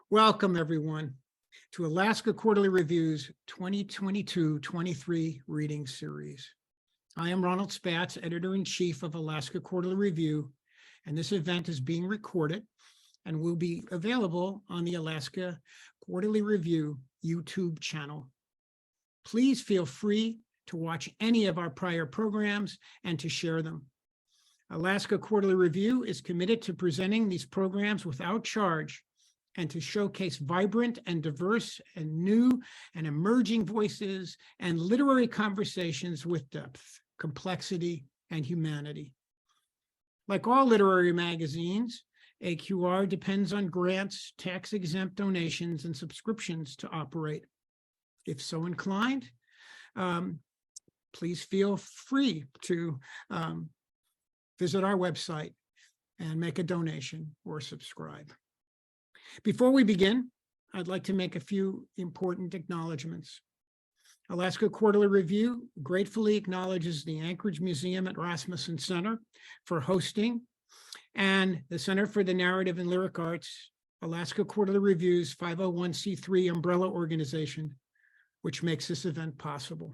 Welcome, everyone, to Alaska Quarterly Review's 2022-23 reading series. I am Ronald Spatz, Editor-in-Chief of Alaska Quarterly Review, and this event is being recorded and will be available on the Alaska Quarterly Review YouTube channel. Please feel free to watch any of our prior programs and to share them. Alaska Quarterly Review is committed to presenting these programs without charge and to showcase vibrant and diverse and new and emerging voices and literary conversations with depth, complexity, and humanity. Like all literary magazines, AQR depends on grants, tax-exempt donations, and subscriptions to operate. If so inclined, please feel free to visit our website and make a donation or subscribe. Before we begin, I'd like to make a few important acknowledgments. Alaska Quarterly Review gratefully acknowledges the Anchorage Museum at Rasmussen Center for hosting and the Center for the Narrative and Lyric Arts, Alaska Quarterly Review's 501c3 umbrella organization, which makes this event possible.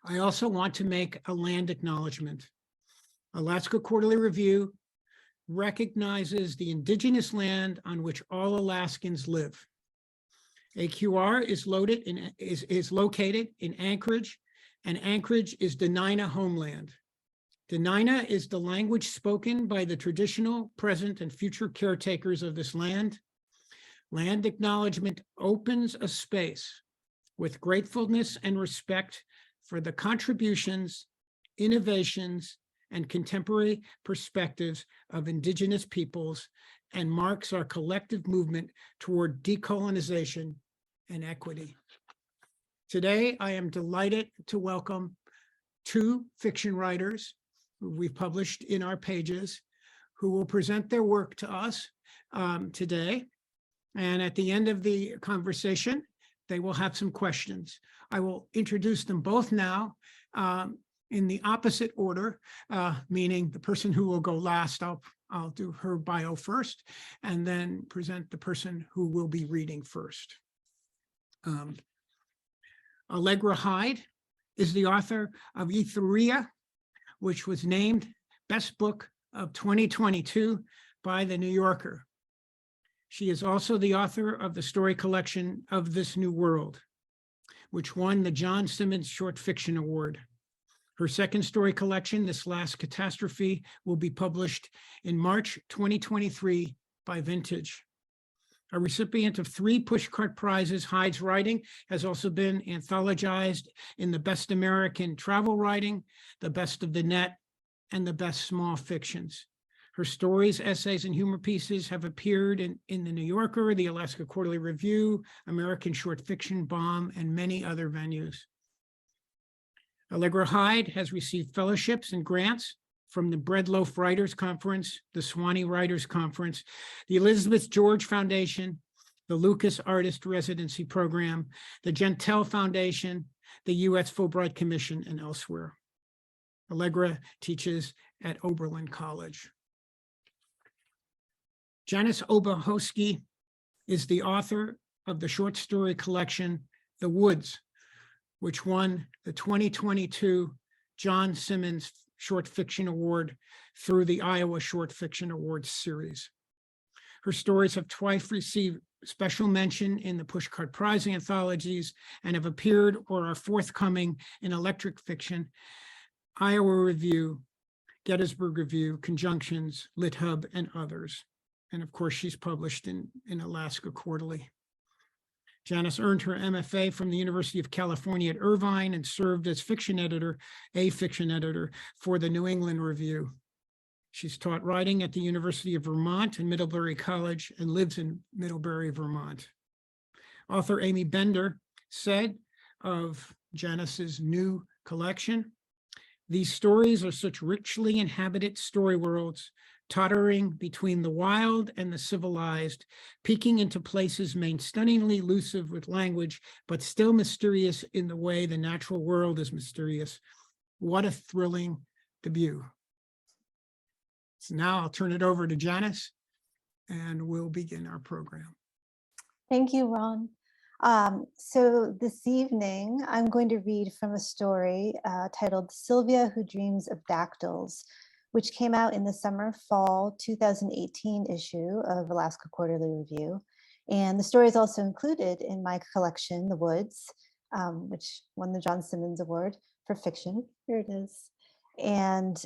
I also want to make a land acknowledgement. Alaska Quarterly Review recognizes the indigenous land on which all Alaskans live. AQR is located in Anchorage, and Anchorage is Dena'ina homeland. Dena'ina is the language spoken by the traditional, present, and future caretakers of this land. Land acknowledgement opens a space with gratefulness and respect for the contributions, innovations, and contemporary perspectives of indigenous peoples and marks our collective movement toward decolonization and equity. Today, I am delighted to welcome two fiction writers who we've published in our pages who will present their work to us today. And at the end of the conversation, they will have some questions. I will introduce them both now. In the opposite order, meaning the person who will go last, I'll do her bio first, and then present the person who will be reading first. Allegra Hyde is the author of ELEUTHERIA, which was named Best Book of 2022 by The New Yorker. She is also the author of the story collection Of This New World, which won the John Simmons Short Fiction Award. Her second story collection, This Last Catastrophe, will be published in March 2023 by Vintage. A recipient of 3 Pushcart Prizes, Hyde's writing has also been anthologized in the Best American Travel Writing, the Best of the Net, and the Best Small Fictions. Her stories, essays, and humor pieces have appeared in The New Yorker, the Alaska Quarterly Review, American Short Fiction Bomb, and many other venues. Allegra Hyde has received fellowships and grants from the Bread Loaf Writers Conference, the Sewanee Writers Conference, the Elizabeth George Foundation, the Lucas Artist Residency Program, the Jentel Foundation, the U.S. Fulbright Commission, and elsewhere. Allegra teaches at Oberlin College. Janice Obuchowski is the author of the short story collection, The Woods, which won the 2022 John Simmons Short Fiction Award through the Iowa Short Fiction Awards series. Her stories have twice received special mention in the Pushcart Prize anthologies and have appeared or are forthcoming in Electric Fiction, Iowa Review, Gettysburg Review, Conjunctions, LitHub, and others. And of course, she's published in Alaska Quarterly. Janice earned her MFA from the University of California at Irvine and served as fiction editor for the New England Review. She's taught writing at the University of Vermont and Middlebury College and lives in Middlebury, Vermont. Author Amy Bender said of Janice's new collection, "These stories are such richly inhabited story worlds, tottering between the wild and the civilized, peeking into places made stunningly elusive with language, but still mysterious in the way the natural world is mysterious. What a thrilling debut." So now I'll turn it over to Janice, and we'll begin our program. Thank you, Ron. So this evening, I'm going to read from a story titled Sylvia Who Dreams of Dactyls, which came out in the summer-fall 2018 issue of Alaska Quarterly Review. And the story is also included in my collection, The Woods, which won the John Simmons Award for fiction. Here it is. And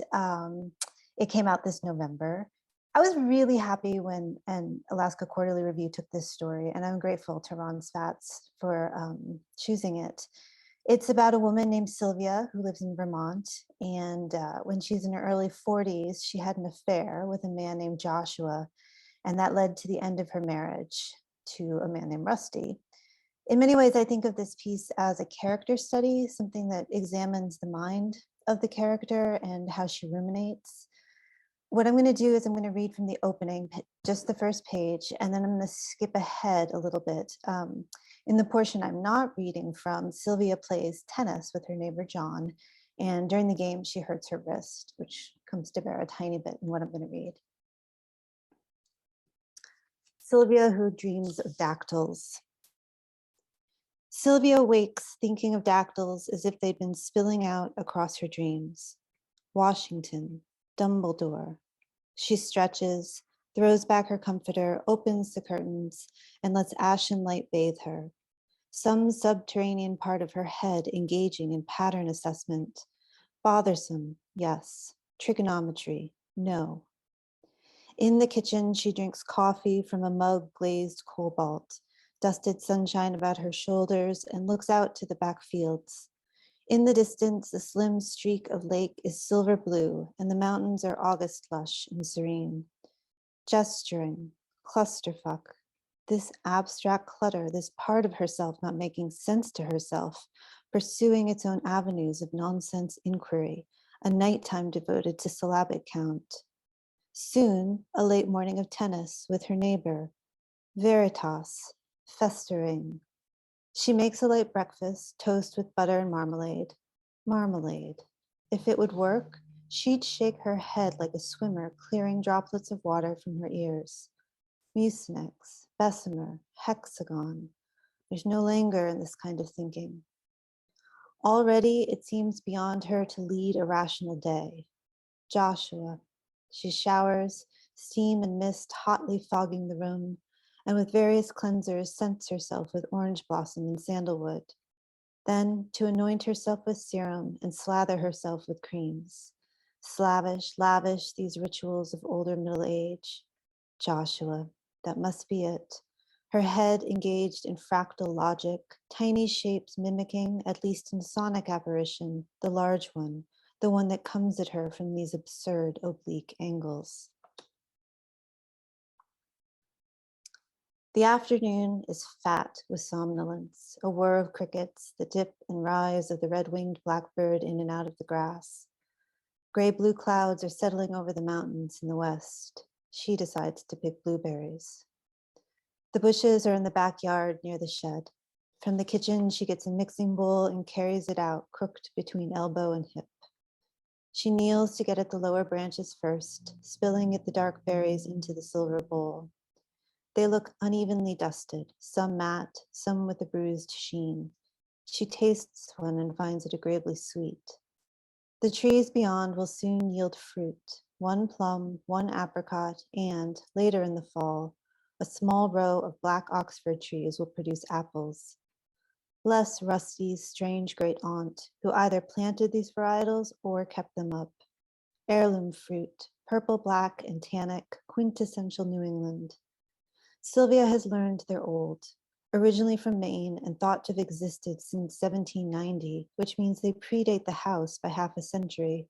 it came out this November. I was really happy when an Alaska Quarterly Review took this story, and I'm grateful to Ron Spatz for choosing it. It's about a woman named Sylvia who lives in Vermont, and when she's in her early 40s, she had an affair with a man named Joshua, and that led to the end of her marriage to a man named Rusty. In many ways, I think of this piece as a character study, something that examines the mind of the character and how she ruminates. What I'm going to do is I'm going to read from the opening, just the first page, and then I'm going to skip ahead a little bit. In the portion I'm not reading from, Sylvia plays tennis with her neighbor John, and during the game she hurts her wrist, which comes to bear a tiny bit in what I'm going to read. Sylvia Who Dreams of Dactyls. Sylvia wakes thinking of dactyls as if they'd been spilling out across her dreams. Washington, Dumbledore. She stretches, throws back her comforter, opens the curtains, and lets ashen light bathe her. Some subterranean part of her head engaging in pattern assessment. Bothersome, yes. Trigonometry, no. In the kitchen, she drinks coffee from a mug glazed cobalt, dusted sunshine about her shoulders, and looks out to the back fields. In the distance, a slim streak of lake is silver blue, and the mountains are August lush and serene. Gesturing, clusterfuck, this abstract clutter, this part of herself not making sense to herself, pursuing its own avenues of nonsense inquiry, a nighttime devoted to syllabic count. Soon, a late morning of tennis with her neighbor. Veritas, festering. She makes a light breakfast, toast with butter and marmalade. Marmalade. If it would work, she'd shake her head like a swimmer, clearing droplets of water from her ears. Mucinex, Bessemer, hexagon. There's no languor in this kind of thinking. Already, it seems beyond her to lead a rational day. Joshua. She showers, steam and mist hotly fogging the room, and with various cleansers scents herself with orange blossom and sandalwood. Then to anoint herself with serum and slather herself with creams. Slavish, lavish, these rituals of older middle age. Joshua, that must be it. Her head engaged in fractal logic, tiny shapes mimicking, at least in sonic apparition, the large one, the one that comes at her from these absurd oblique angles. The afternoon is fat with somnolence, a whir of crickets, the dip and rise of the red-winged blackbird in and out of the grass. Gray-blue clouds are settling over the mountains in the west. She decides to pick blueberries. The bushes are in the backyard near the shed. From the kitchen, she gets a mixing bowl and carries it out, crooked between elbow and hip. She kneels to get at the lower branches first, spilling at the dark berries into the silver bowl. They look unevenly dusted, some matte, some with a bruised sheen. She tastes one and finds it agreeably sweet. The trees beyond will soon yield fruit, one plum, one apricot, and, later in the fall, a small row of black Oxford trees will produce apples. Bless Rusty's strange great aunt, who either planted these varietals or kept them up. Heirloom fruit, purple, black, and tannic, quintessential New England. Sylvia has learned they're old, originally from Maine and thought to have existed since 1790, which means they predate the house by half a century.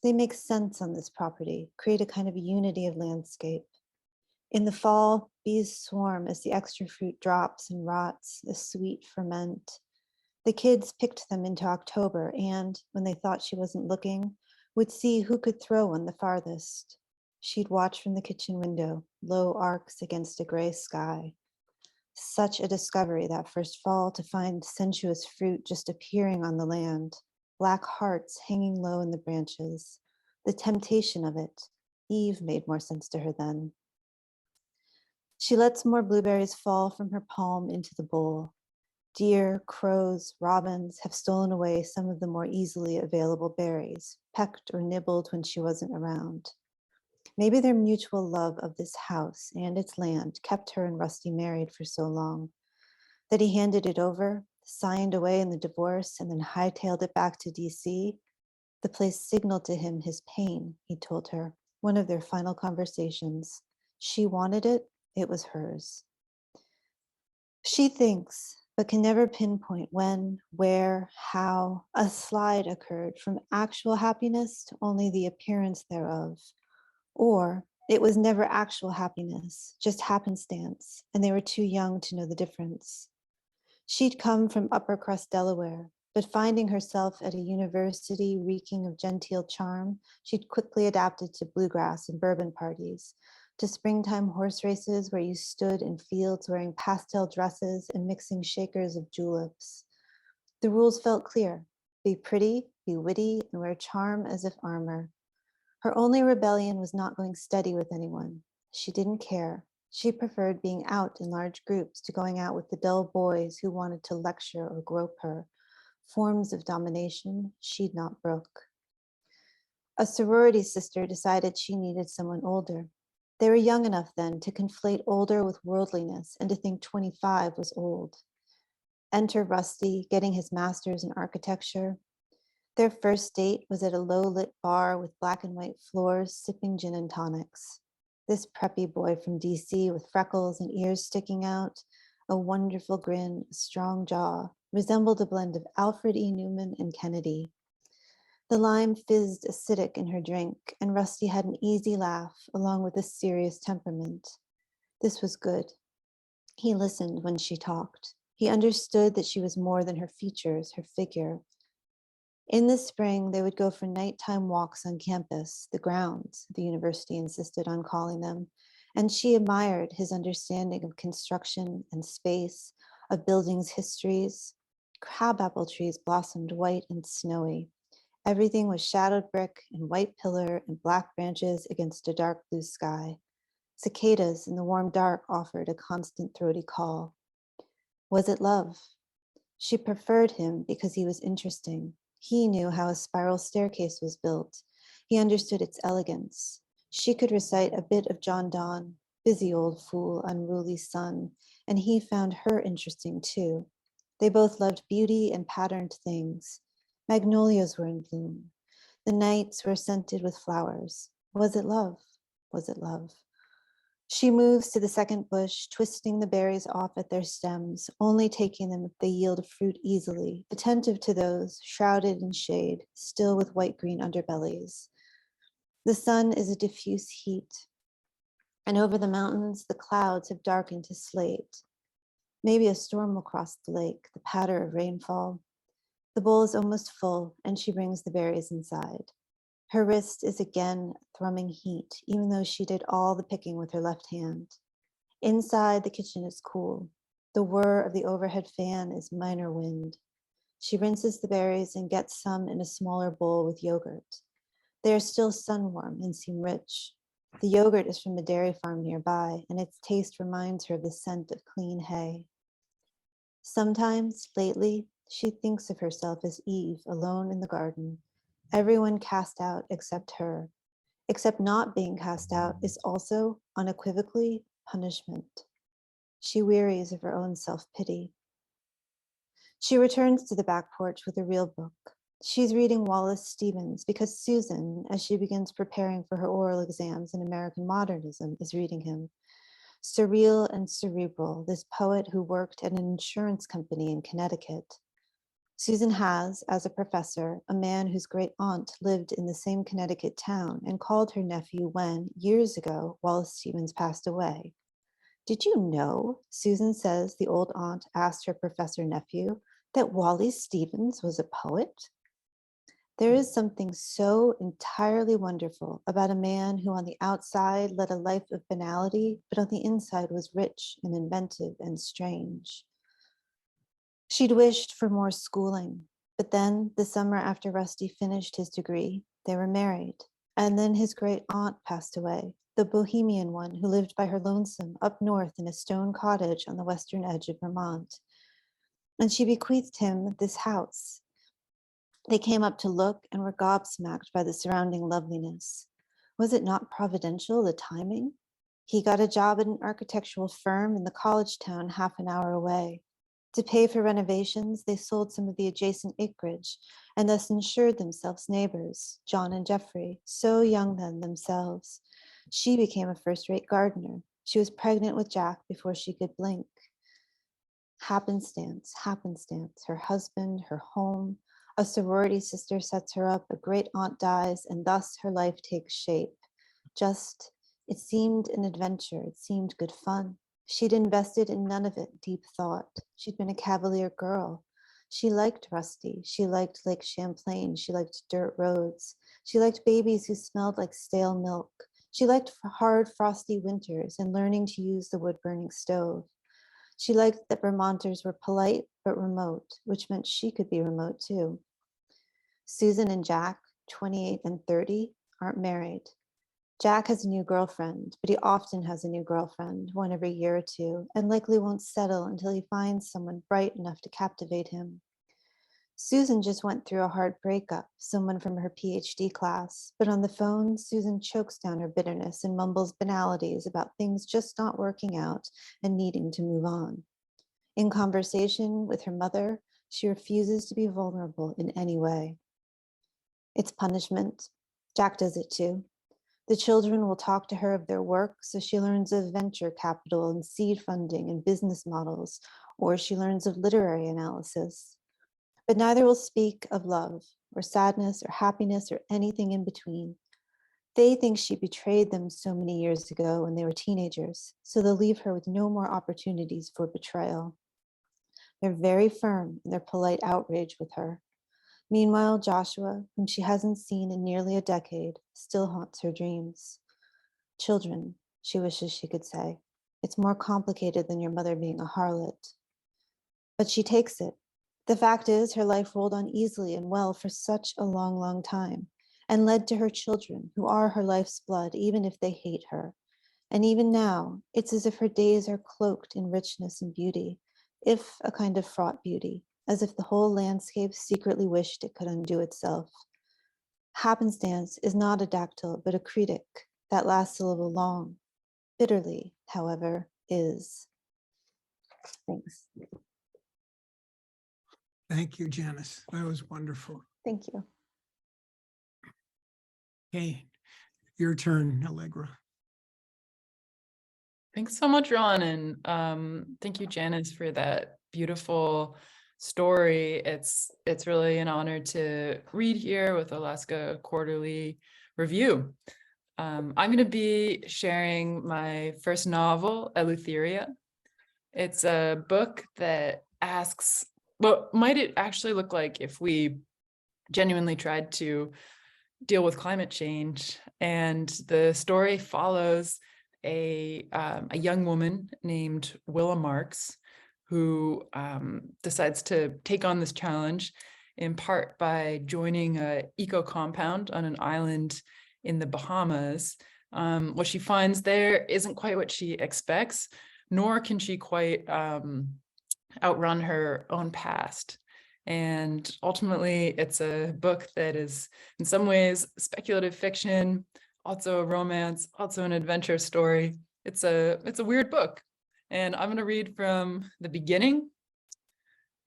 They make sense on this property, create a kind of unity of landscape. In the fall, bees swarm as the extra fruit drops and rots, a sweet ferment. The kids picked them into October and, when they thought she wasn't looking, would see who could throw one the farthest. She'd watch from the kitchen window, low arcs against a gray sky. Such a discovery that first fall to find sensuous fruit just appearing on the land, black hearts hanging low in the branches. The temptation of it. Eve made more sense to her then. She lets more blueberries fall from her palm into the bowl. Deer, crows, robins have stolen away some of the more easily available berries, pecked or nibbled when she wasn't around. Maybe their mutual love of this house and its land kept her and Rusty married for so long that he handed it over, signed away in the divorce, and then hightailed it back to DC. The place signaled to him his pain, he told her, one of their final conversations. She wanted it, it was hers. She thinks, but can never pinpoint when, where, how a slide occurred from actual happiness to only the appearance thereof. Or it was never actual happiness, just happenstance, and they were too young to know the difference. She'd come from upper crust Delaware, but finding herself at a university reeking of genteel charm, she'd quickly adapted to bluegrass and bourbon parties, to springtime horse races where you stood in fields wearing pastel dresses and mixing shakers of juleps. The rules felt clear: be pretty, be witty, and wear charm as if armor. Her only rebellion was not going steady with anyone. She didn't care. She preferred being out in large groups to going out with the dull boys who wanted to lecture or grope her, forms of domination she'd not brook. A sorority sister decided she needed someone older. They were young enough then to conflate older with worldliness and to think 25 was old. Enter Rusty, getting his master's in architecture. Their first date was at a low-lit bar with black and white floors, sipping gin and tonics. This preppy boy from DC with freckles and ears sticking out, a wonderful grin, a strong jaw, resembled a blend of Alfred E. Newman and Kennedy. The lime fizzed acidic in her drink, and Rusty had an easy laugh along with a serious temperament. This was good. He listened when she talked. He understood that she was more than her features, her figure. In the spring, they would go for nighttime walks on campus, the grounds, the university insisted on calling them, and she admired his understanding of construction and space, of buildings' histories. Crabapple trees blossomed white and snowy. Everything was shadowed brick and white pillar and black branches against a dark blue sky. Cicadas in the warm dark offered a constant throaty call. Was it love? She preferred him because he was interesting. He knew how a spiral staircase was built. He understood its elegance. She could recite a bit of John Donne, busy old fool, unruly son, and he found her interesting too. They both loved beauty and patterned things. Magnolias were in bloom. The nights were scented with flowers. Was it love? Was it love? She moves to the second bush, twisting the berries off at their stems, only taking them if they yield fruit easily, attentive to those shrouded in shade, still with white-green underbellies. The sun is a diffuse heat, and over the mountains, the clouds have darkened to slate. Maybe a storm will cross the lake, the patter of rainfall. The bowl is almost full, and she brings the berries inside. Her wrist is again thrumming heat, even though she did all the picking with her left hand. Inside, the kitchen is cool. The whir of the overhead fan is minor wind. She rinses the berries and gets some in a smaller bowl with yogurt. They are still sun-warm and seem rich. The yogurt is from a dairy farm nearby, and its taste reminds her of the scent of clean hay. Sometimes, lately, she thinks of herself as Eve, alone in the garden. Everyone cast out except her. Except not being cast out is also, unequivocally, punishment. She wearies of her own self-pity. She returns to the back porch with a real book. She's reading Wallace Stevens because Susan, as she begins preparing for her oral exams in American modernism, is reading him. Surreal and cerebral, this poet who worked at an insurance company in Connecticut. Susan has, as a professor, a man whose great aunt lived in the same Connecticut town and called her nephew when, years ago, Wallace Stevens passed away. Did you know, Susan says the old aunt asked her professor nephew, that Wally Stevens was a poet? There is something so entirely wonderful about a man who on the outside led a life of banality, but on the inside was rich and inventive and strange. She'd wished for more schooling, but then the summer after Rusty finished his degree, they were married. And then his great aunt passed away, the Bohemian one who lived by her lonesome up north in a stone cottage on the western edge of Vermont. And she bequeathed him this house. They came up to look and were gobsmacked by the surrounding loveliness. Was it not providential, the timing? He got a job at an architectural firm in the college town half an hour away. To pay for renovations, they sold some of the adjacent acreage and thus ensured themselves neighbors, John and Jeffrey, so young then themselves. She became a first-rate gardener. She was pregnant with Jack before she could blink. Happenstance, happenstance, her husband, her home, a sorority sister sets her up, a great aunt dies, and thus her life takes shape. It seemed an adventure, it seemed good fun. She'd invested in none of it deep thought. She'd been a Cavalier girl. She liked Rusty. She liked Lake Champlain. She liked dirt roads. She liked babies who smelled like stale milk. She liked hard, frosty winters and learning to use the wood-burning stove. She liked that Vermonters were polite but remote, which meant she could be remote too. Susan and Jack, 28 and 30, aren't married. Jack has a new girlfriend, but he often has a new girlfriend, one every year or two, and likely won't settle until he finds someone bright enough to captivate him. Susan just went through a hard breakup, someone from her PhD class, but on the phone, Susan chokes down her bitterness and mumbles banalities about things just not working out and needing to move on. In conversation with her mother, she refuses to be vulnerable in any way. It's punishment. Jack does it too. The children will talk to her of their work, so she learns of venture capital and seed funding and business models, or she learns of literary analysis. But neither will speak of love, or sadness, or happiness, or anything in between. They think she betrayed them so many years ago when they were teenagers, so they'll leave her with no more opportunities for betrayal. They're very firm in their polite outrage with her. Meanwhile, Joshua, whom she hasn't seen in nearly a decade, still haunts her dreams. Children, she wishes she could say. It's more complicated than your mother being a harlot. But she takes it. The fact is, her life rolled on easily and well for such a long, long time, and led to her children, who are her life's blood, even if they hate her. And even now, it's as if her days are cloaked in richness and beauty, if a kind of fraught beauty, as if the whole landscape secretly wished it could undo itself. Happenstance is not a dactyl, but a critic, that last syllable long. Bitterly, however, is. Thanks. Thank you, Janice. That was wonderful. Thank you. Okay, your turn, Allegra. Thanks so much, Ron, and thank you, Janice, for that beautiful story. It's really an honor to read here with Alaska Quarterly Review. I'm going to be sharing my first novel, ELEUTHERIA. It's a book that asks, what might it actually look like if we genuinely tried to deal with climate change? And the story follows a young woman named Willa Marks, who decides to take on this challenge in part by joining an eco-compound on an island in the Bahamas. What she finds there isn't quite what she expects, nor can she quite outrun her own past. And ultimately, it's a book that is in some ways speculative fiction, also a romance, also an adventure story. It's a weird book. And I'm going to read from the beginning.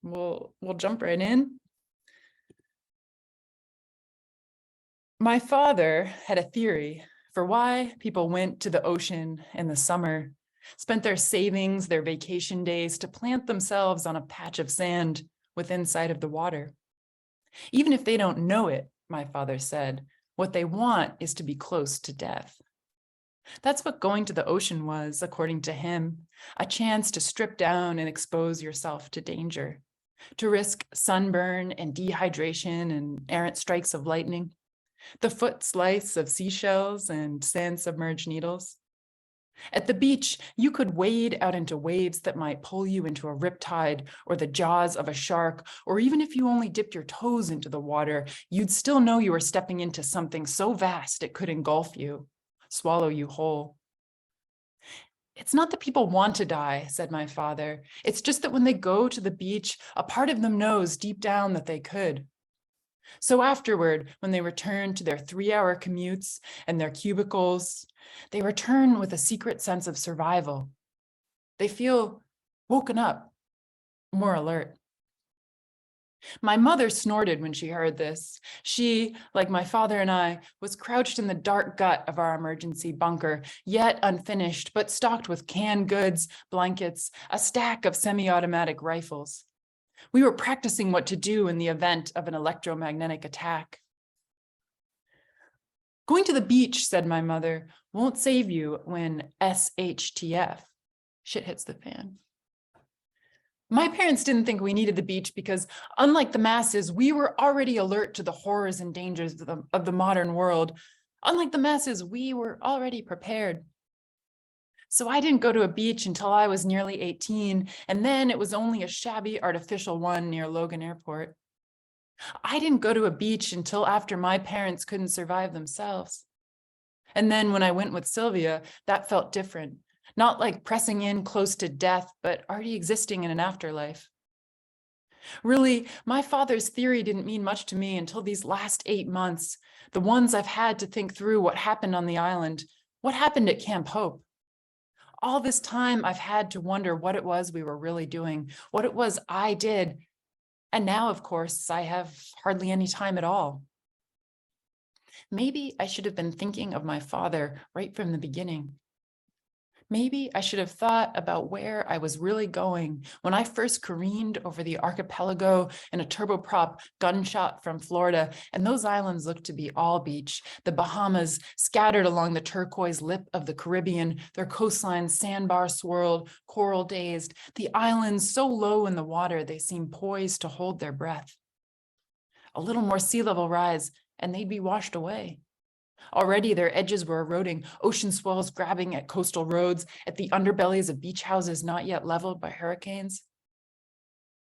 We'll jump right in. My father had a theory for why people went to the ocean in the summer, spent their savings, their vacation days to plant themselves on a patch of sand within sight of the water. Even if they don't know it, my father said, what they want is to be close to death. That's what going to the ocean was, according to him, a chance to strip down and expose yourself to danger, to risk sunburn and dehydration and errant strikes of lightning, the foot slice of seashells and sand-submerged needles. At the beach, you could wade out into waves that might pull you into a riptide or the jaws of a shark, or even if you only dipped your toes into the water, you'd still know you were stepping into something so vast it could engulf you, swallow you whole. It's not that people want to die, said my father. It's just that when they go to the beach, a part of them knows deep down that they could. So afterward, when they return to their 3-hour commutes and their cubicles, they return with a secret sense of survival. They feel woken up, more alert. My mother snorted when she heard this. She, like my father and I, was crouched in the dark gut of our emergency bunker, yet unfinished, but stocked with canned goods, blankets, a stack of semi-automatic rifles. We were practicing what to do in the event of an electromagnetic attack. Going to the beach, said my mother, won't save you when SHTF, shit hits the fan. My parents didn't think we needed the beach because, unlike the masses, we were already alert to the horrors and dangers of the modern world. Unlike the masses, we were already prepared. So I didn't go to a beach until I was nearly 18, and then it was only a shabby artificial one near Logan Airport. I didn't go to a beach until after my parents couldn't survive themselves. And then when I went with Sylvia, that felt different. Not like pressing in close to death, but already existing in an afterlife. Really, my father's theory didn't mean much to me until these last 8 months, the ones I've had to think through what happened on the island, what happened at Camp Hope. All this time, I've had to wonder what it was we were really doing, what it was I did. And now, of course, I have hardly any time at all. Maybe I should have been thinking of my father right from the beginning. Maybe I should have thought about where I was really going when I first careened over the archipelago in a turboprop gunshot from Florida, and those islands looked to be all beach. The Bahamas scattered along the turquoise lip of the Caribbean, their coastlines sandbar swirled, coral dazed, the islands so low in the water they seemed poised to hold their breath. A little more sea level rise, and they'd be washed away. Already their edges were eroding, ocean swells grabbing at coastal roads, at the underbellies of beach houses not yet leveled by hurricanes.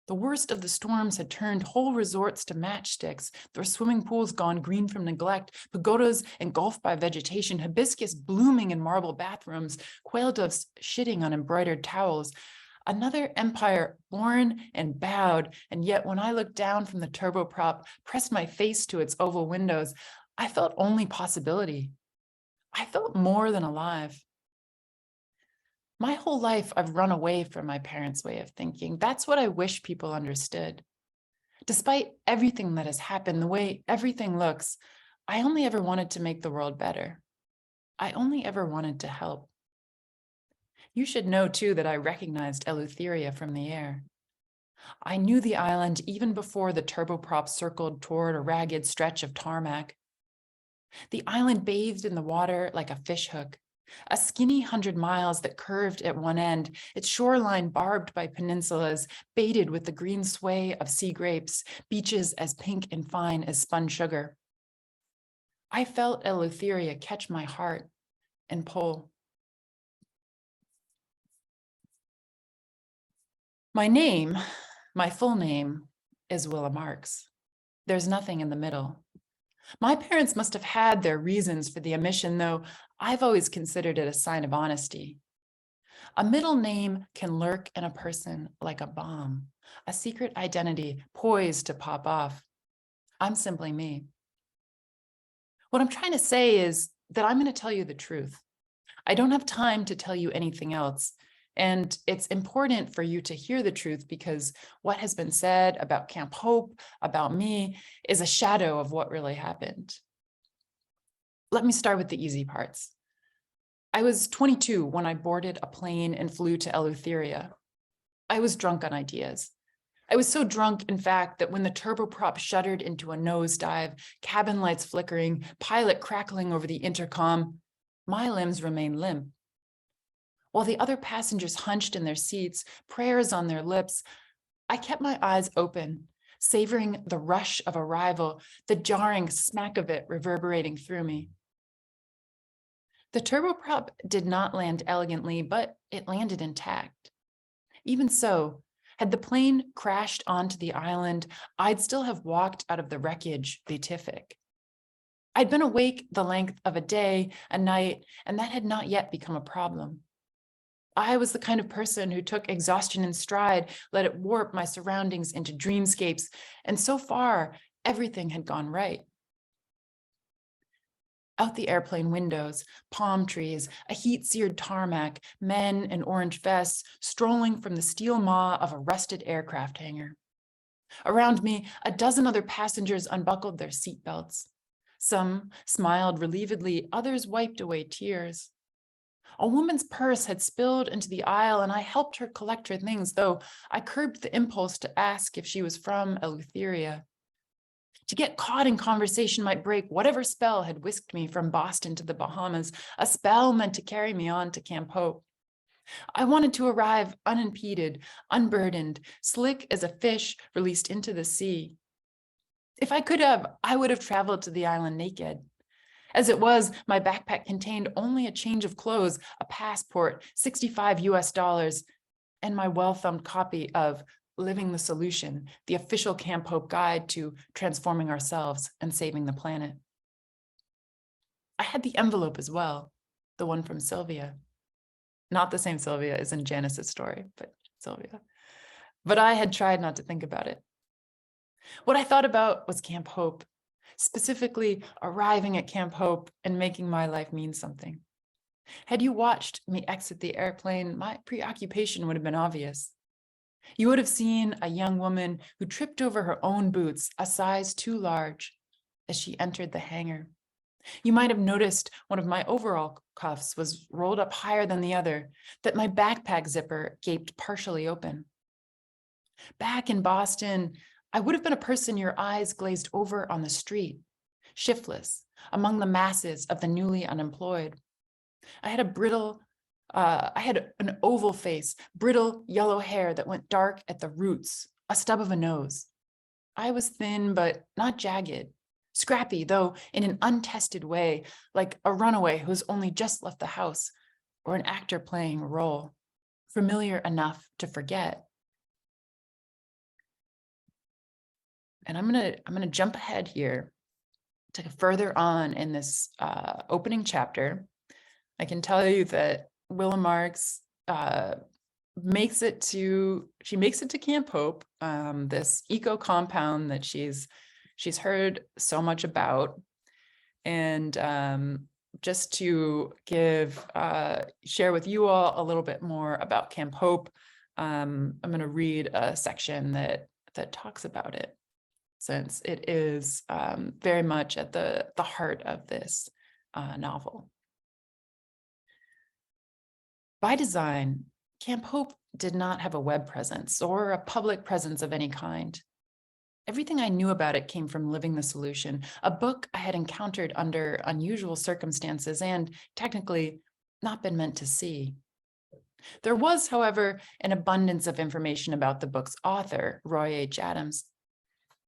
The worst of the storms had turned whole resorts to matchsticks, their swimming pools gone green from neglect, pagodas engulfed by vegetation, hibiscus blooming in marble bathrooms, quail doves shitting on embroidered towels. Another empire born and bowed, and yet when I looked down from the turboprop, pressed my face to its oval windows, I felt only possibility. I felt more than alive. My whole life, I've run away from my parents' way of thinking. That's what I wish people understood. Despite everything that has happened, the way everything looks, I only ever wanted to make the world better. I only ever wanted to help. You should know, too, that I recognized ELEUTHERIA from the air. I knew the island even before the turboprop circled toward a ragged stretch of tarmac. The island bathed in the water like a fishhook, a skinny 100 miles that curved at one end, its shoreline barbed by peninsulas, baited with the green sway of sea grapes, beaches as pink and fine as spun sugar. I felt ELEUTHERIA catch my heart and pull. My name, my full name, is Willa Marks. There's nothing in the middle. My parents must have had their reasons for the omission, though I've always considered it a sign of honesty. A middle name can lurk in a person like a bomb, a secret identity poised to pop off. I'm simply me. What I'm trying to say is that I'm going to tell you the truth. I don't have time to tell you anything else. And it's important for you to hear the truth because what has been said about Camp Hope, about me, is a shadow of what really happened. Let me start with the easy parts. I was 22 when I boarded a plane and flew to ELEUTHERIA. I was drunk on ideas. I was so drunk, in fact, that when the turboprop shuddered into a nosedive, cabin lights flickering, pilot crackling over the intercom, my limbs remained limp. While the other passengers hunched in their seats, prayers on their lips, I kept my eyes open, savoring the rush of arrival, the jarring smack of it reverberating through me. The turboprop did not land elegantly, but it landed intact. Even so, had the plane crashed onto the island, I'd still have walked out of the wreckage beatific. I'd been awake the length of a day, a night, and that had not yet become a problem. I was the kind of person who took exhaustion in stride, let it warp my surroundings into dreamscapes, and so far, everything had gone right. Out the airplane windows, palm trees, a heat-seared tarmac, men in orange vests strolling from the steel maw of a rusted aircraft hangar. Around me, a dozen other passengers unbuckled their seatbelts. Some smiled relievedly, others wiped away tears. A woman's purse had spilled into the aisle, and I helped her collect her things, though I curbed the impulse to ask if she was from ELEUTHERIA. To get caught in conversation might break whatever spell had whisked me from Boston to the Bahamas, a spell meant to carry me on to Camp Hope. I wanted to arrive unimpeded, unburdened, slick as a fish released into the sea. If I could have, I would have traveled to the island naked. As it was, my backpack contained only a change of clothes, a passport, $65 US, and my well-thumbed copy of Living the Solution, the official Camp Hope guide to transforming ourselves and saving the planet. I had the envelope as well, the one from Sylvia. Not the same Sylvia as in Janice's story, but Sylvia. But I had tried not to think about it. What I thought about was Camp Hope, specifically arriving at Camp Hope and making my life mean something. Had you watched me exit the airplane, my preoccupation would have been obvious. You would have seen a young woman who tripped over her own boots, a size too large, as she entered the hangar. You might have noticed one of my overall cuffs was rolled up higher than the other, that my backpack zipper gaped partially open. Back in Boston, I would have been a person your eyes glazed over on the street, shiftless, among the masses of the newly unemployed. I had an oval face, brittle yellow hair that went dark at the roots, a stub of a nose. I was thin, but not jagged, scrappy, though in an untested way, like a runaway who's only just left the house, or an actor playing a role, familiar enough to forget. And I'm gonna jump ahead here to further on in this opening chapter. I can tell you that Willa Marks makes it to Camp Hope, this eco compound that she's heard so much about. And just to share with you all a little bit more about Camp Hope, I'm going to read a section that talks about it, since it is very much at the heart of this novel. By design, Camp Hope did not have a web presence or a public presence of any kind. Everything I knew about it came from Living the Solution, a book I had encountered under unusual circumstances and technically not been meant to see. There was, however, an abundance of information about the book's author, Roy H. Adams.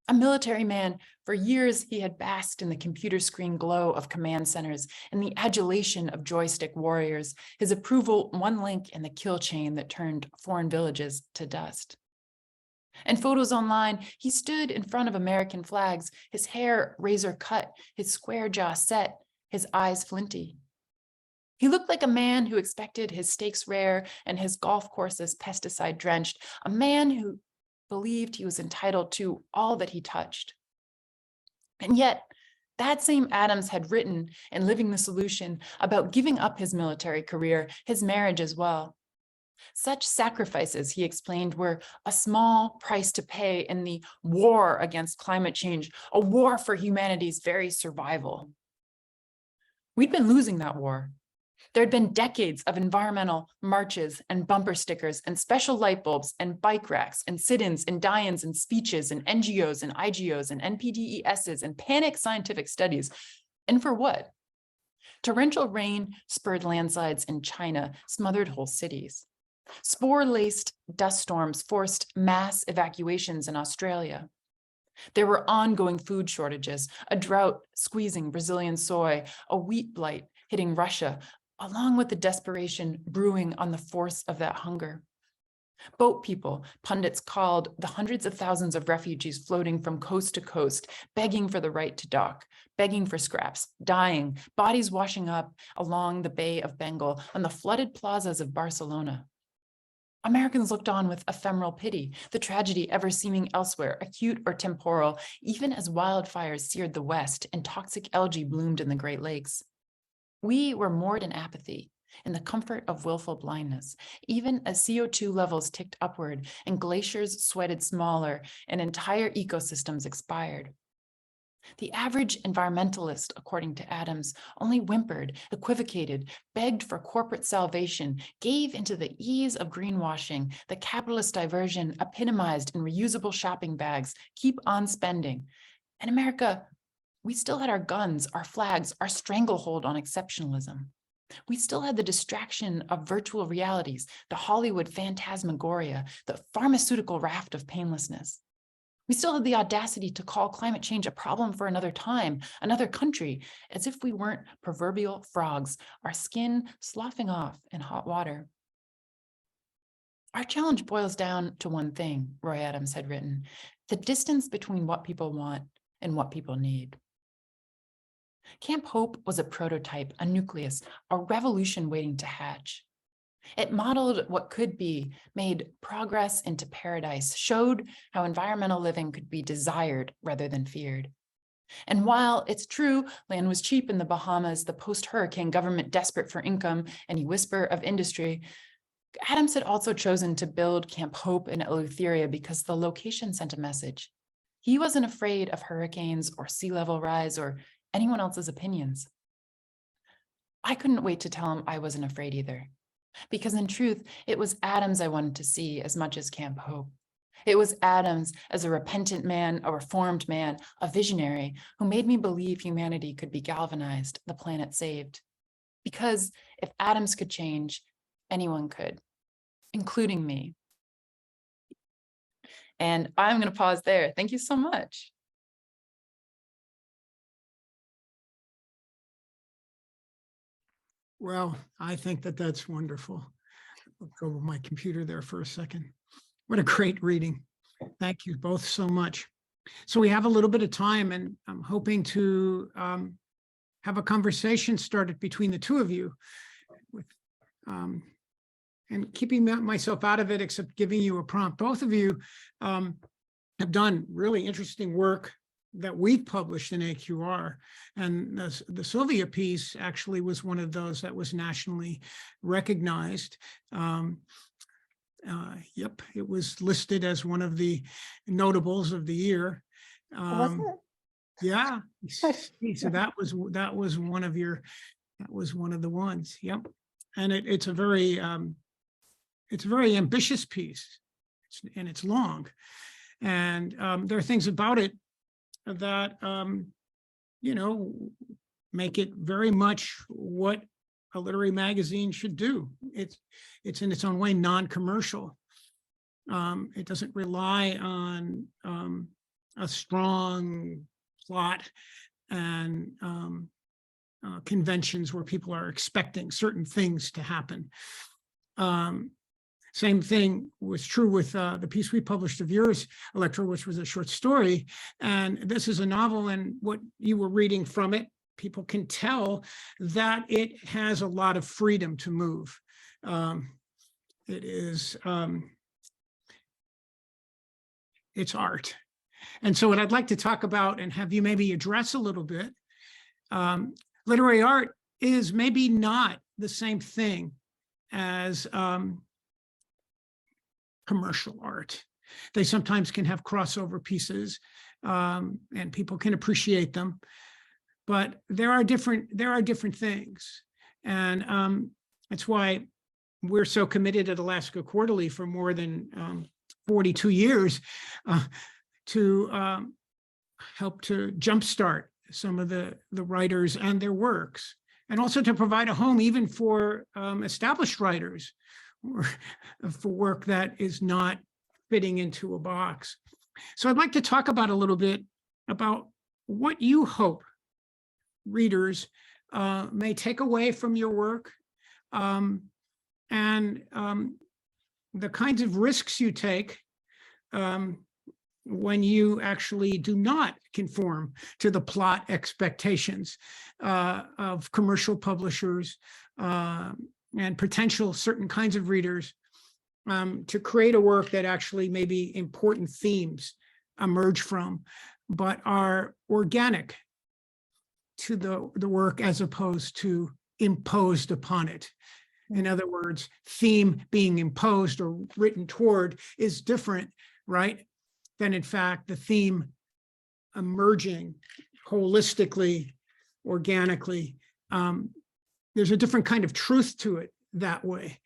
A military man, for years he had basked in the computer screen glow of command centers and the adulation of joystick warriors, his approval one link in the kill chain that turned foreign villages to dust. In photos online, he stood in front of American flags, his hair razor cut, his square jaw set, his eyes flinty. He looked like a man who expected his steaks rare and his golf courses pesticide drenched, a man who believed he was entitled to all that he touched. And yet, that same Adams had written in Living the Solution about giving up his military career, his marriage as well. Such sacrifices, he explained, were a small price to pay in the war against climate change, a war for humanity's very survival. We'd been losing that war. There had been decades of environmental marches and bumper stickers and special light bulbs and bike racks and sit-ins and die-ins and speeches and NGOs and IGOs and NPDESs and panic scientific studies. And for what? Torrential rain spurred landslides in China, smothered whole cities. Spore-laced dust storms forced mass evacuations in Australia. There were ongoing food shortages, a drought squeezing Brazilian soy, a wheat blight hitting Russia, along with the desperation brewing on the force of that hunger. Boat people, pundits called the hundreds of thousands of refugees floating from coast to coast, begging for the right to dock, begging for scraps, dying, bodies washing up along the Bay of Bengal on the flooded plazas of Barcelona. Americans looked on with ephemeral pity, the tragedy ever seeming elsewhere, acute or temporal, even as wildfires seared the West and toxic algae bloomed in the Great Lakes. We were moored in apathy, in the comfort of willful blindness, even as CO2 levels ticked upward and glaciers sweated smaller and entire ecosystems expired. The average environmentalist, according to Adams, only whimpered, equivocated, begged for corporate salvation, gave into the ease of greenwashing, the capitalist diversion epitomized in reusable shopping bags, keep on spending. In America, we still had our guns, our flags, our stranglehold on exceptionalism. We still had the distraction of virtual realities, the Hollywood phantasmagoria, the pharmaceutical raft of painlessness. We still had the audacity to call climate change a problem for another time, another country, as if we weren't proverbial frogs, our skin sloughing off in hot water. Our challenge boils down to one thing, Roy Adams had written, the distance between what people want and what people need. Camp Hope was a prototype, a nucleus, a revolution waiting to hatch. It modeled what could be, made progress into paradise, showed how environmental living could be desired rather than feared. And while it's true, land was cheap in the Bahamas, the post-hurricane government desperate for income, any whisper of industry, Adams had also chosen to build Camp Hope in Eleutheria because the location sent a message. He wasn't afraid of hurricanes or sea level rise or anyone else's opinions. I couldn't wait to tell him I wasn't afraid either. Because in truth, it was Adams I wanted to see as much as Camp Hope. It was Adams as a repentant man, a reformed man, a visionary who made me believe humanity could be galvanized, the planet saved. Because if Adams could change, anyone could, including me. And I'm going to pause there. Thank you so much. Well, I think that that's wonderful. I'll go with my computer there for a second. What a great reading. Thank you both so much. So we have a little bit of time, and I'm hoping to have a conversation started between the two of you, with, and keeping myself out of it, except giving you a prompt. Both of you have done really interesting work that we've published in AQR. And the Sylvia piece actually was one of those that was nationally recognized. Yep, it was listed as one of the notables of the year. Was it? Yeah, so that was one of your, that was one of the ones. Yep, and it's a very ambitious piece, and it's long, and there are things about it that make it very much what a literary magazine should do. It's in its own way non-commercial. It doesn't rely on a strong plot and conventions where people are expecting certain things to happen. Same thing was true with the piece we published of yours, Allegra, which was a short story. And this is a novel, and what you were reading from it, people can tell that it has a lot of freedom to move. It is, it's art. And so what I'd like to talk about and have you maybe address a little bit, literary art is maybe not the same thing as commercial art. They sometimes can have crossover pieces, and people can appreciate them, but there are different things. And that's why we're so committed at Alaska Quarterly for more than 42 years to help to jumpstart some of the writers and their works, and also to provide a home even for established writers, or for work that is not fitting into a box. So I'd like to talk about a little bit about what you hope readers may take away from your work, and the kinds of risks you take when you actually do not conform to the plot expectations of commercial publishers and potential certain kinds of readers, to create a work that actually maybe important themes emerge from, but are organic to the work as opposed to imposed upon it. In other words, theme being imposed or written toward is different, right, than in fact the theme emerging holistically, organically. There's a different kind of truth to it that way.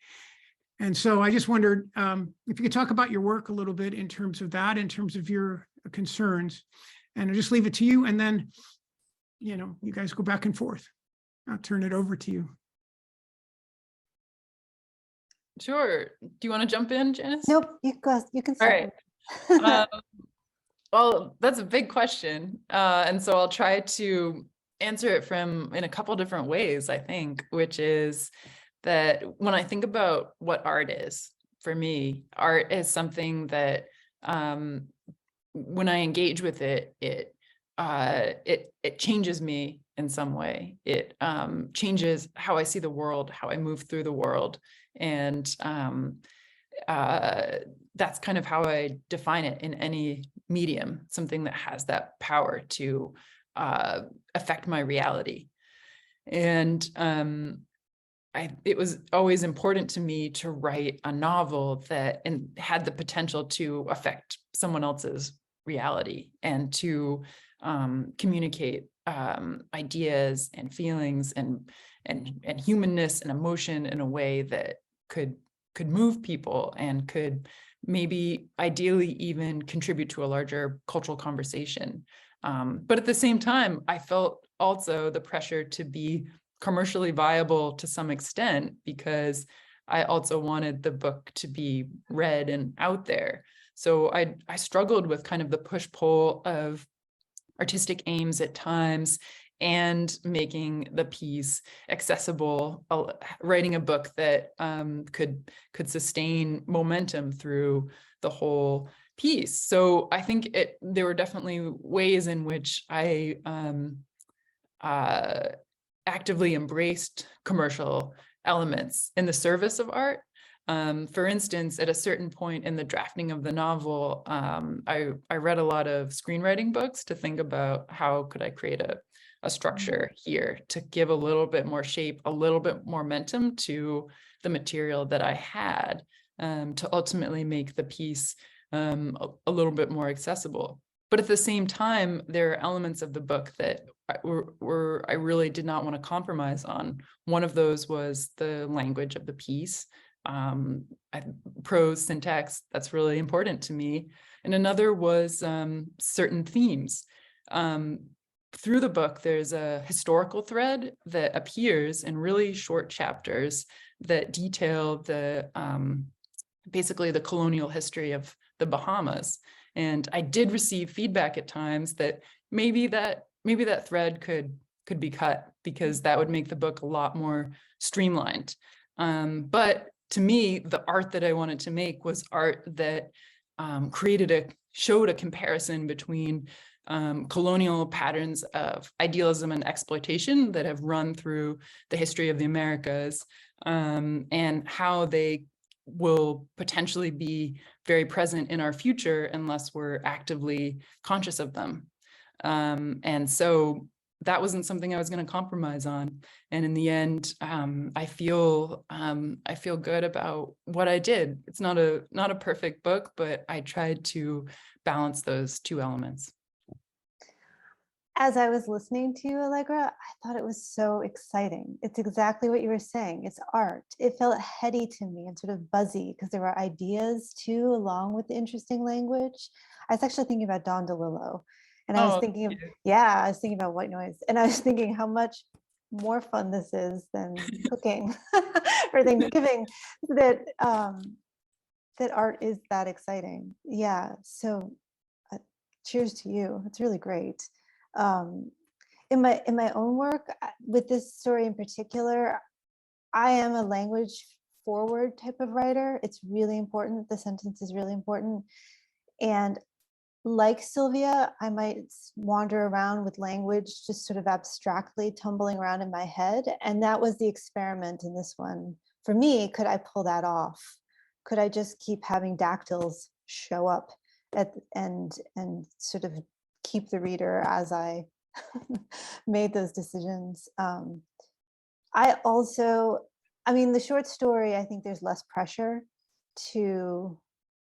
And so I just wondered if you could talk about your work a little bit in terms of that, in terms of your concerns, and I'll just leave it to you. And then, you know, you guys go back and forth. I'll turn it over to you. Sure. Do you want to jump in, Janice? Nope, you go. You can All start. right. Well, that's a big question. And so I'll try to answer it in a couple different ways, I think, which is that when I think about what art is, for me, art is something that when I engage with it, it changes me in some way. It changes how I see the world, how I move through the world. And that's kind of how I define it in any medium, something that has that power to affect my reality. And it was always important to me to write a novel that had the potential to affect someone else's reality and to communicate ideas and feelings and humanness and emotion in a way that could move people and could maybe ideally even contribute to a larger cultural conversation. But at the same time, I felt also the pressure to be commercially viable to some extent, because I also wanted the book to be read and out there. So I struggled with kind of the push-pull of artistic aims at times and making the piece accessible, writing a book that could sustain momentum through the whole piece. So I think there were definitely ways in which I actively embraced commercial elements in the service of art. For instance, at a certain point in the drafting of the novel, I read a lot of screenwriting books to think about how could I create a structure here to give a little bit more shape, a little bit more momentum to the material that I had, to ultimately make the piece a little bit more accessible. But at the same time, there are elements of the book that I really did not want to compromise on. One of those was the language of the piece. Prose, syntax, that's really important to me. And another was certain themes. Through the book, there's a historical thread that appears in really short chapters that detail basically the colonial history of the Bahamas. And I did receive feedback at times that maybe that thread could be cut, because that would make the book a lot more streamlined. But to me, the art that I wanted to make was art that showed a comparison between colonial patterns of idealism and exploitation that have run through the history of the Americas, and how they will potentially be very present in our future unless we're actively conscious of them. And so that wasn't something I was going to compromise on. And in the end, I feel good about what I did. It's not a perfect book, but I tried to balance those two elements. As I was listening to you, Allegra, I thought it was so exciting. It's exactly what you were saying. It's art. It felt heady to me and sort of buzzy, because there were ideas too, along with the interesting language. I was actually thinking about Don DeLillo, and I was thinking of, I was thinking about White Noise, and I was thinking how much more fun this is than cooking or Thanksgiving, that art is that exciting. Yeah, so cheers to you. It's really great. In my own work, with this story in particular, I am a language forward type of writer. It's really important. The sentence is really important. And like Sylvia, I might wander around with language just sort of abstractly tumbling around in my head. And that was the experiment in this one. For me, could I pull that off? Could I just keep having dactyls show up and sort of keep the reader as I made those decisions? I mean, the short story, I think there's less pressure to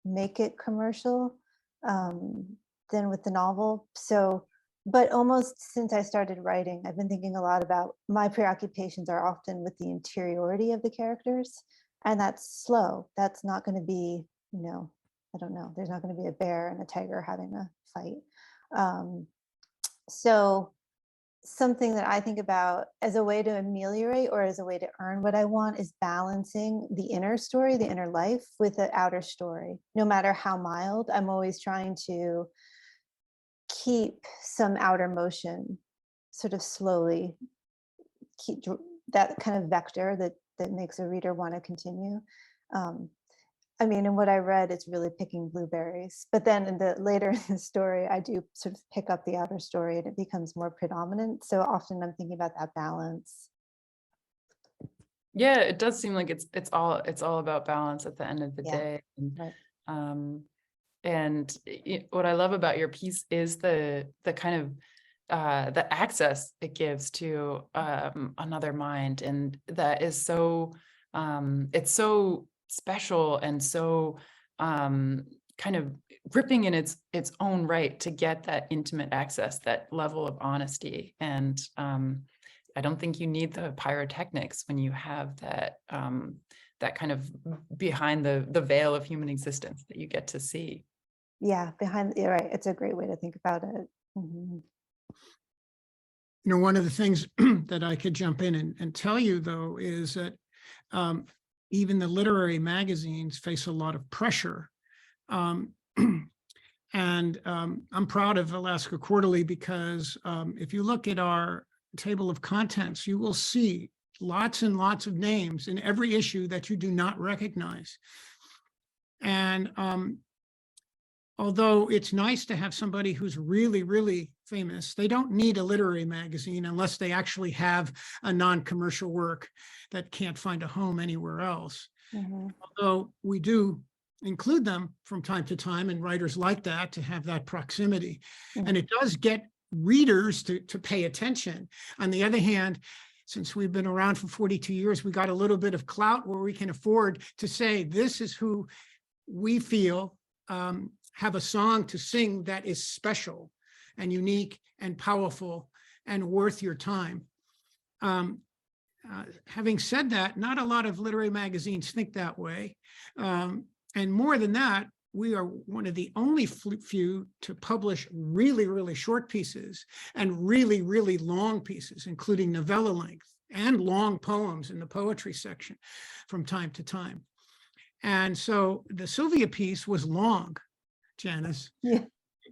make it commercial than with the novel. So, but almost since I started writing, I've been thinking a lot about my preoccupations are often with the interiority of the characters. And that's slow. That's not going to be, I don't know, there's not going to be a bear and a tiger having a fight. So something that I think about as a way to ameliorate or as a way to earn what I want is balancing the inner story, the inner life, with the outer story. No matter how mild, I'm always trying to keep some outer motion, sort of slowly keep that kind of vector that makes a reader want to continue. I mean, in what I read, it's really picking blueberries. But then later in the story, I do sort of pick up the outer story and it becomes more predominant. So often I'm thinking about that balance. Yeah, it does seem like it's all about balance at the end of the day. Right. And what I love about your piece is the kind of the access it gives to another mind, and that is so it's so special and so kind of gripping in its own right to get that intimate access, that level of honesty. And I don't think you need the pyrotechnics when you have that that kind of behind the veil of human existence that you get to see. Yeah, you're right. It's a great way to think about it. Mm-hmm. One of the things that I could jump in and tell you, though, is that even the literary magazines face a lot of pressure. And I'm proud of Alaska Quarterly because if you look at our table of contents, you will see lots and lots of names in every issue that you do not recognize. And although it's nice to have somebody who's really, really famous, they don't need a literary magazine unless they actually have a non-commercial work that can't find a home anywhere else. Mm-hmm. Although we do include them from time to time, and writers like that to have that proximity. Mm-hmm. And it does get readers to pay attention. On the other hand, since we've been around for 42 years, we got a little bit of clout where we can afford to say, this is who we feel have a song to sing that is special and unique and powerful and worth your time. Having said that, not a lot of literary magazines think that way. And more than that, we are one of the only few to publish really, really short pieces and really, really long pieces, including novella length and long poems in the poetry section from time to time. And so the Sylvia piece was long, Janice. Yeah.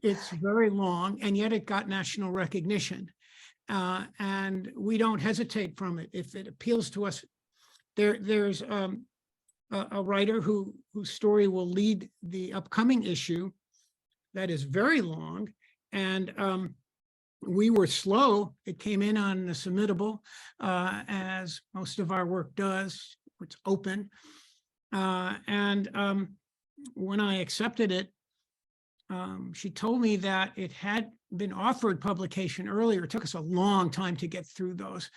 It's very long, and yet it got national recognition. And we don't hesitate from it. If it appeals to us, there's a writer whose story will lead the upcoming issue that is very long. And we were slow. It came in on the submittable, as most of our work does. It's open. And when I accepted it, she told me that it had been offered publication earlier. It took us a long time to get through those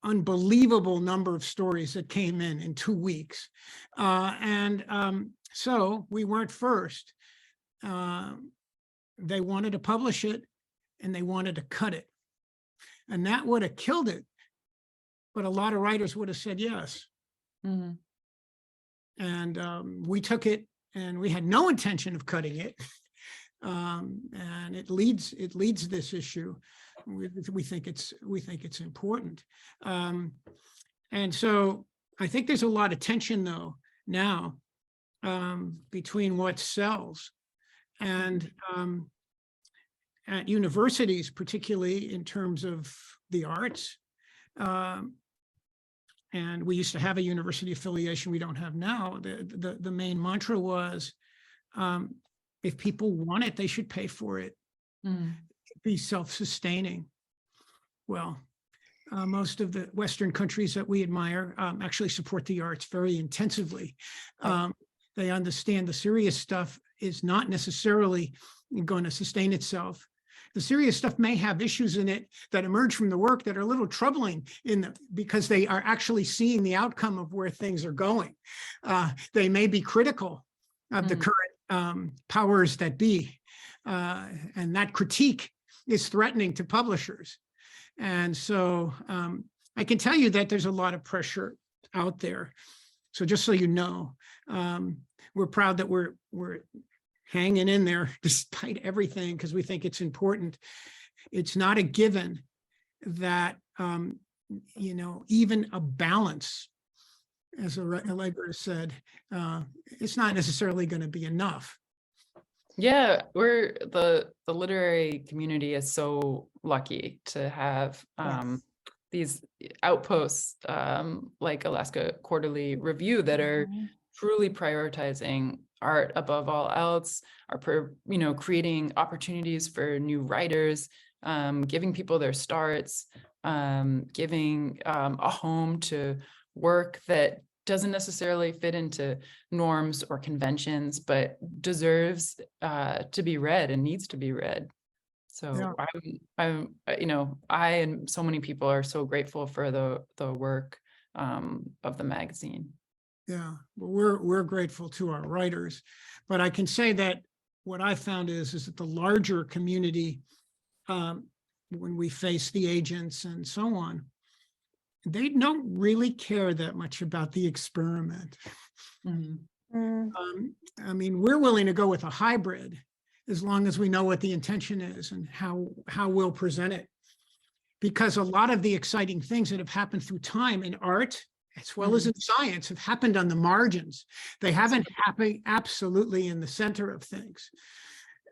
unbelievable number of stories that came in 2 weeks. So we weren't first. They wanted to publish it and they wanted to cut it. And that would have killed it. But a lot of writers would have said yes. Mm-hmm. And we took it, and we had no intention of cutting it. And it leads this issue. We think it's important. And so I think there's a lot of tension, though, now between what sells. And at universities, particularly in terms of the arts, and we used to have a university affiliation we don't have now, the main mantra was, if people want it, they should pay for it. Be self-sustaining. Well, most of the Western countries that we admire actually support the arts very intensively. They understand the serious stuff is not necessarily going to sustain itself. The serious stuff may have issues in it that emerge from the work that are a little troubling because they are actually seeing the outcome of where things are going. They may be critical of the current powers that be, and that critique is threatening to publishers. And so I can tell you that there's a lot of pressure out there. So just so you know, we're proud that we're hanging in there despite everything, because we think it's important. It's not a given that, even a balance, as Allegra said, it's not necessarily going to be enough. Yeah, the literary community is so lucky to have these outposts like Alaska Quarterly Review that are truly prioritizing art above all else, are creating opportunities for new writers, giving people their starts, giving a home to work that doesn't necessarily fit into norms or conventions, but deserves to be read and needs to be read. So I and so many people are so grateful for the work of the magazine. Yeah, well, we're grateful to our writers, but I can say that what I found is that the larger community, when we face the agents and so on, they don't really care that much about the experiment. I mean, we're willing to go with a hybrid as long as we know what the intention is and how we'll present it. Because a lot of the exciting things that have happened through time in art, as well as in science, have happened on the margins. They haven't happened absolutely in the center of things.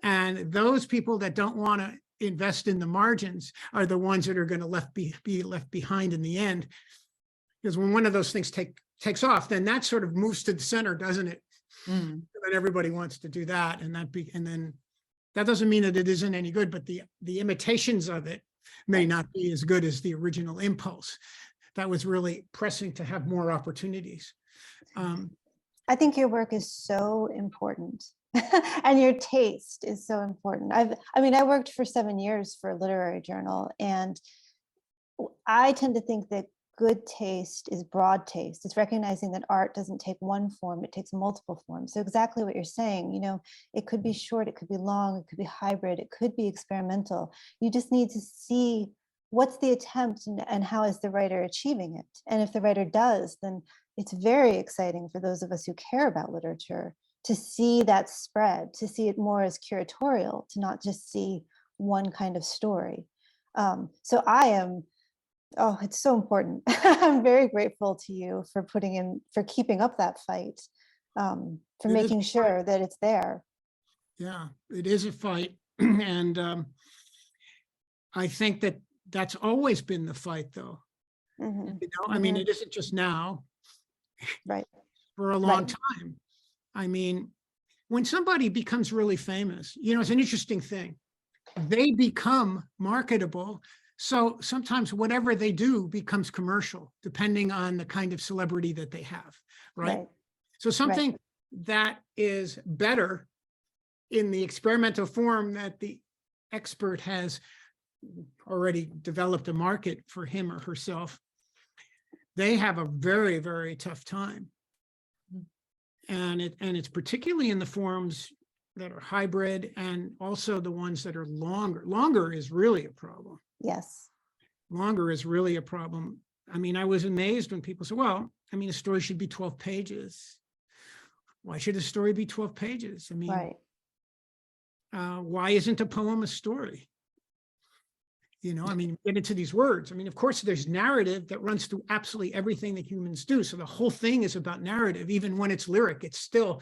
And those people that don't want to invest in the margins are the ones that are going to be left behind in the end. Because when one of those things takes off, then that sort of moves to the center, doesn't it? And then everybody wants to do that, and then that doesn't mean that it isn't any good, but the imitations of it may not be as good as the original impulse that was really pressing to have more opportunities. I think your work is so important. And your taste is so important. I worked for 7 years for a literary journal, and I tend to think that good taste is broad taste. It's recognizing that art doesn't take one form, it takes multiple forms. So exactly what you're saying, it could be short, it could be long, it could be hybrid, it could be experimental. You just need to see what's the attempt and how is the writer achieving it. And if the writer does, then it's very exciting for those of us who care about literature to see that spread, to see it more as curatorial, to not just see one kind of story. So it's so important. I'm very grateful to you for keeping up that fight, for making sure that it's there. Yeah, it is a fight. And I think that's always been the fight, though. I mean, it isn't just now. Right. For a long time. I mean, when somebody becomes really famous, it's an interesting thing. They become marketable. So sometimes whatever they do becomes commercial, depending on the kind of celebrity that they have, right? So something that is better in the experimental form that the expert has already developed a market for him or herself, they have a very, very tough time. And it's particularly in the forms that are hybrid and also the ones that are longer. Longer is really a problem. Yes. Longer is really a problem. I mean, I was amazed when people said, well, I mean, a story should be 12 pages. Why should a story be 12 pages? I mean, why isn't a poem a story? I mean, get into these words. I mean, of course, there's narrative that runs through absolutely everything that humans do. So the whole thing is about narrative. Even when it's lyric, it's still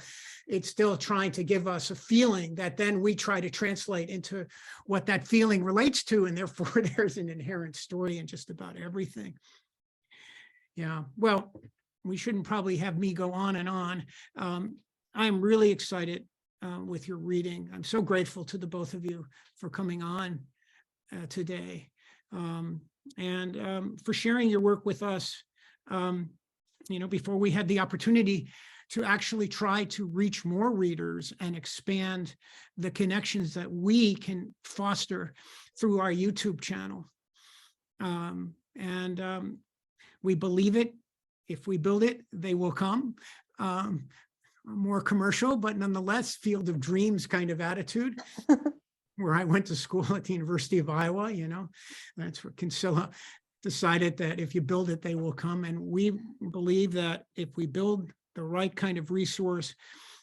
trying to give us a feeling that then we try to translate into what that feeling relates to. And therefore, there's an inherent story in just about everything. Yeah, well, we shouldn't probably have me go on and on. I'm really excited with your reading. I'm so grateful to the both of you for coming on today and for sharing your work with us. Before we had the opportunity to actually try to reach more readers and expand the connections that we can foster through our YouTube channel. We believe it. If we build it, they will come. More commercial, but nonetheless, field of dreams kind of attitude. Where I went to school at the University of Iowa, that's where Kinsella decided that if you build it, they will come. And we believe that if we build the right kind of resource,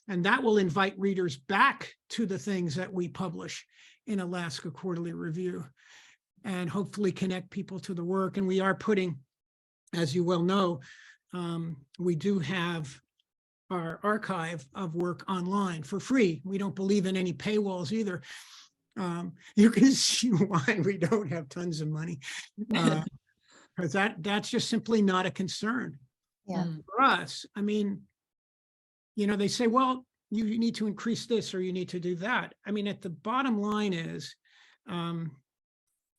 and that will invite readers back to the things that we publish in Alaska Quarterly Review, and hopefully connect people to the work. And we are putting, as you well know, we do have our archive of work online for free. We don't believe in any paywalls either. You can see why we don't have tons of money, because that's just simply not a concern. Yeah. For us. I mean, they say, well, you need to increase this or you need to do that. I mean, at the bottom line is,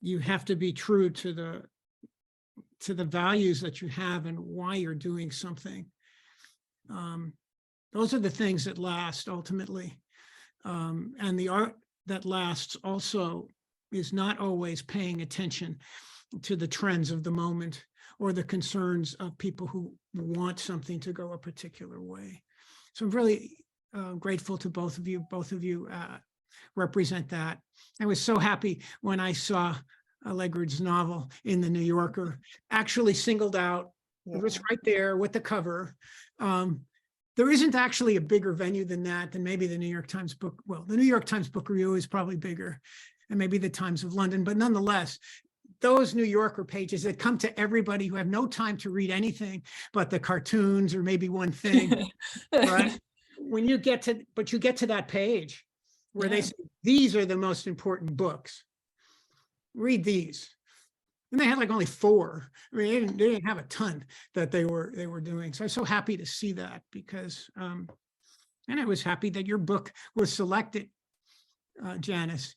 you have to be true to the values that you have and why you're doing something. Those are the things that last ultimately. And the art that lasts also is not always paying attention to the trends of the moment or the concerns of people who want something to go a particular way. So I'm really grateful to both of you. Both of you represent that. I was so happy when I saw Allegra's novel in the New Yorker, actually singled out. Yeah. It was right there with the cover. There isn't actually a bigger venue than that, than maybe the New York Times book. Well, the New York Times Book Review is probably bigger, and maybe the Times of London, but nonetheless, those New Yorker pages that come to everybody who have no time to read anything but the cartoons or maybe one thing, right? When you get to that page where they say, these are the most important books, read these. And they had like only 4. I mean, they didn't have a ton that they were doing. So I'm so happy to see that because, and I was happy that your book was selected, Janice.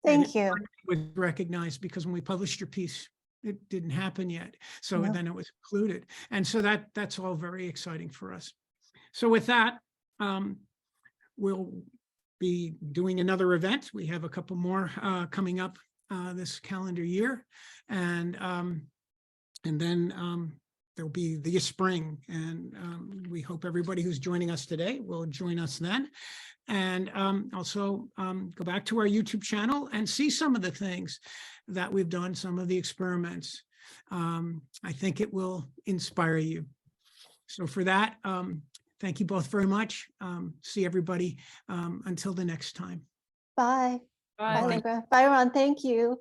Thank you. It was recognized because when we published your piece, it didn't happen yet. So No. then it was included. And so that's all very exciting for us. So with that, we'll be doing another event. We have a couple more coming up this calendar year. And then there'll be the spring. And we hope everybody who's joining us today will join us then. And also go back to our YouTube channel and see some of the things that we've done, some of the experiments. I think it will inspire you. So for that, thank you both very much. See everybody until the next time. Bye. Bye. Bye, Allegra. Bye, Ron. Thank you.